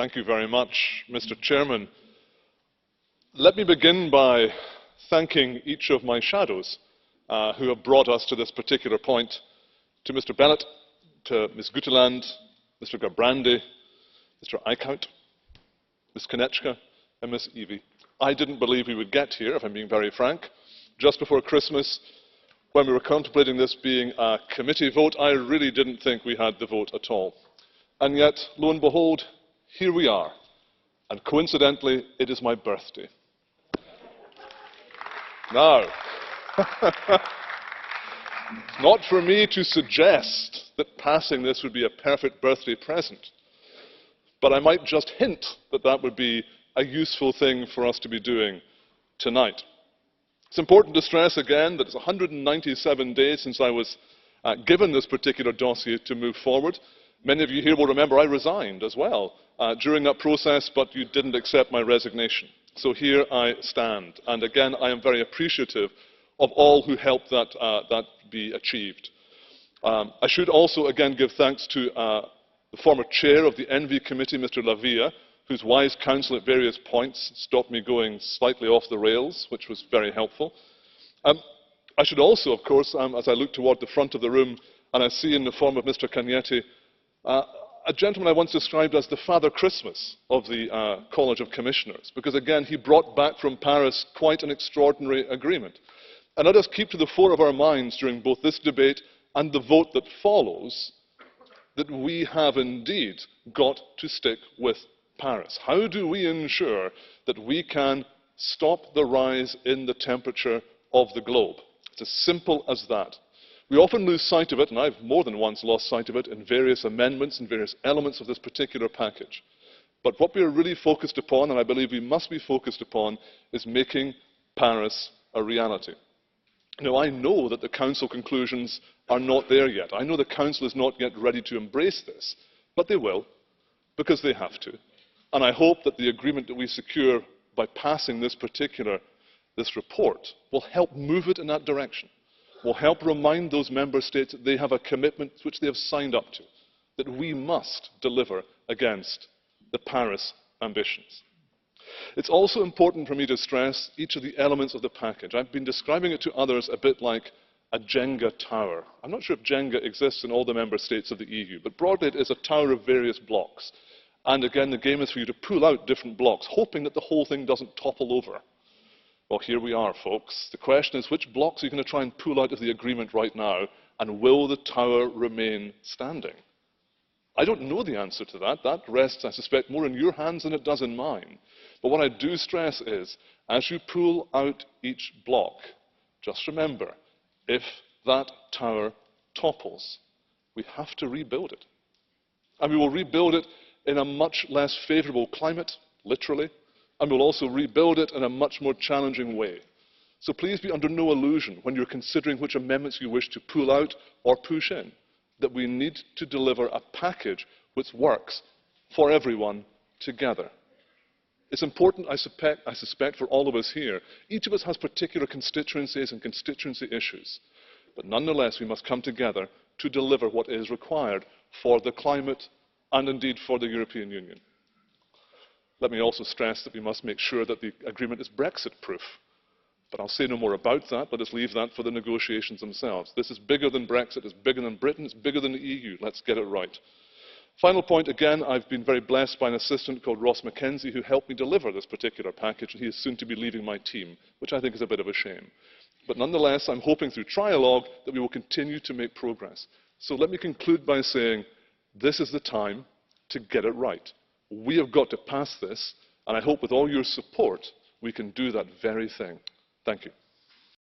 Thank you very much, Mr. Chairman. Let me begin by thanking each of my shadows who have brought us to this particular point, to Mr. Bennett, to Ms. Guteland, Mr. Gerbrandy, Mr. Eickhout, Ms. Konechka, and Ms. Evie. I didn't believe we would get here, if I'm being very frank. Just before Christmas, when we were contemplating this being a committee vote, I really didn't think we had the vote at all. And yet, lo and behold, here we are. And coincidentally, it is my birthday. Now, not for me to suggest that passing this would be a perfect birthday present, but I might just hint that that would be a useful thing for us to be doing tonight. It's important to stress again that it's 197 days since I was given this particular dossier to move forward. Many of you here will remember I resigned as well during that process, but you didn't accept my resignation. So here I stand. And again, I am very appreciative of all who helped that be achieved. I should also again give thanks to the former chair of the ENVI committee, Mr. Lavia, whose wise counsel at various points stopped me going slightly off the rails, which was very helpful. I should also, of course, as I look toward the front of the room, and I see in the form of Mr. Cagnetti, a gentleman I once described as the Father Christmas of the College of Commissioners, because again, he brought back from Paris quite an extraordinary agreement. And let us keep to the fore of our minds during both this debate and the vote that follows, that we have indeed got to stick with Paris. How do we ensure that we can stop the rise in the temperature of the globe? It's as simple as that. We often lose sight of it, and I've more than once lost sight of it in various amendments and various elements of this particular package. But what we are really focused upon, and I believe we must be focused upon, is making Paris a reality. Now, I know that the Council conclusions are not there yet. I know the Council is not yet ready to embrace this, but they will, because they have to. And I hope that the agreement that we secure by passing this report will help move it in that direction, will help remind those member states that they have a commitment which they have signed up to, that we must deliver against the Paris ambitions. It's also important for me to stress each of the elements of the package. I've been describing it to others a bit like a Jenga tower. I'm not sure if Jenga exists in all the member states of the EU, but broadly it is a tower of various blocks. And again, the game is for you to pull out different blocks, hoping that the whole thing doesn't topple over. Well, here we are, folks. The question is, which blocks are you going to try and pull out of the agreement right now, and will the tower remain standing? I don't know the answer to that. That rests, I suspect, more in your hands than it does in mine. But what I do stress is, as you pull out each block, just remember, if that tower topples, we have to rebuild it. And we will rebuild it in a much less favourable climate, literally, and we'll also rebuild it in a much more challenging way. So please be under no illusion when you're considering which amendments you wish to pull out or push in, that we need to deliver a package which works for everyone together. It's important, I suspect, for all of us here. Each of us has particular constituencies and constituency issues, but nonetheless we must come together to deliver what is required for the climate and indeed for the European Union. Let me also stress that we must make sure that the agreement is Brexit-proof. But I'll say no more about that. Let us leave that for the negotiations themselves. This is bigger than Brexit, it's bigger than Britain, it's bigger than the EU. Let's get it right. Final point, again, I've been very blessed by an assistant called Ross Mackenzie who helped me deliver this particular package, and he is soon to be leaving my team, which I think is a bit of a shame. But nonetheless, I'm hoping through trialogue that we will continue to make progress. So let me conclude by saying, this is the time to get it right. We have got to pass this, and I hope with all your support we can do that very thing. Thank you.